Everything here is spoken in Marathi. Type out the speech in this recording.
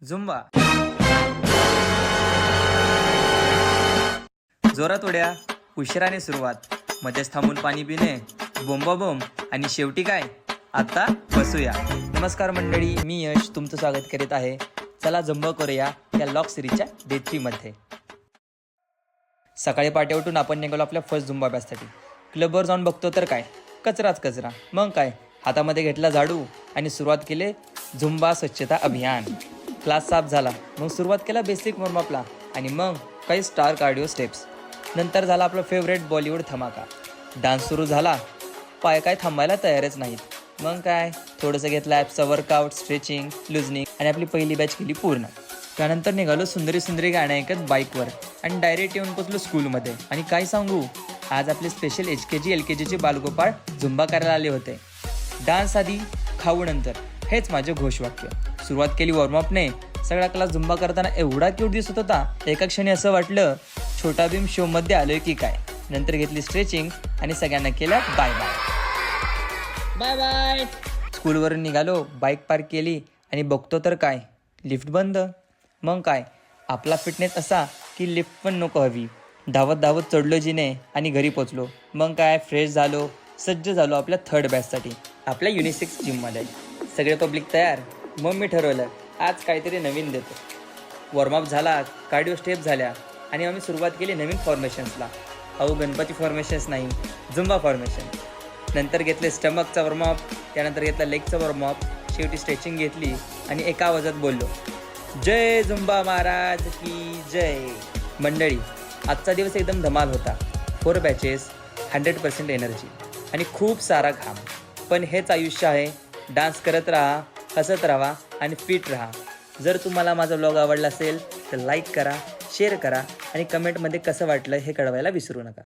झुंबा. जोरात उड्या, उशिराने सुरुवात, मध्येच थांबून पाणी पिणे, बोंबाबोंब आणि शेवटी काय, आता बसूया. नमस्कार मंडळी, मी यश तुमचं स्वागत करीत आहे. चला झुंबा करूया या लॉक सिरीजच्या डे 3 मध्ये. सकाळी पहाटे उठून आपण निघालो आपल्या फर्स्ट झुंबा अभ्यासासाठी. क्लबवर जाऊन बघतो तर काय, कचराच कचरा. मग काय, हातामध्ये घेतला झाडू आणि सुरुवात केली झुंबा स्वच्छता अभियान. क्लास साफ झाला, मग सुरुवात केला बेसिक वॉर्मअपला आणि मग काही स्टार कार्डिओ स्टेप्स. नंतर झाला आपला फेवरेट बॉलिवूड धमाका. डान्स सुरू झाला, पाय काय थांबायला तयारच नाहीत. मग काय, थोडंसं घेतलं ॲपचा वर्कआउट, स्ट्रेचिंग, लुझनिंग आणि आपली पहिली बॅच केली पूर्ण. त्यानंतर निघालो सुंदरी सुंदरी गाणे ऐकत बाईकवर आणि डायरेक्ट येऊन पोचलो स्कूलमध्ये. आणि काय सांगू, आज आपले स्पेशल HKG LKGचे बालगोपाळ झुंबा करायला आले होते. डान्स आधी, खाऊ नंतर, हेच माझे घोषवाक्य. सुरुवात केली वॉर्मअपने. सगळा क्लास झुंबा करताना एवढा क्यूट दिसत होता, एका क्षणी असं वाटलं छोटा भीम शोमध्ये आलोय की काय. नंतर घेतली स्ट्रेचिंग आणि सगळ्यांना केलं बाय बाय बाय बाय. स्कूलवरून निघालो, बाईक पार्क केली आणि बघतो तर काय, लिफ्ट बंद. मग काय, आपला फिटनेस असा की लिफ्ट पण नको हवी. धावत धावत चढलो जिने आणि घरी पोचलो. मग काय, फ्रेश झालो, सज्ज झालो आपल्या थर्ड बॅचसाठी आपल्या युनिसेक्स जिममध्ये. सगळे पब्लिक तयार. मग मी ठरवलं आज काहीतरी नवीन देतो. वॉर्मअप झाला, कार्डिओ स्टेप झाल्या आणि आम्ही सुरुवात केली नवीन फॉर्मेशन्सला. अहो, गणपती फॉर्मेशन्स नाही, झुंबा फॉर्मेशन. नंतर घेतले स्टमकचा वॉर्मअप, त्यानंतर घेतला लेगचा वॉर्मअप, शेवटी स्ट्रेचिंग घेतली आणि एका आवाजात बोललो, जय झुंबा महाराज की जय. मंडळी, आजचा दिवस एकदम धमाल होता. 4 बॅचेस, 100% एनर्जी आणि खूप सारा घाम. पण हेच आयुष्य आहे. डान्स करत राहा, हसत राहा आणि फिट राहा. जर तुम्हाला माझा व्लॉग आवडला असेल तर लाईक करा, शेअर करा आणि कमेंटमध्ये कसं वाटलं हे कळवायला विसरू नका.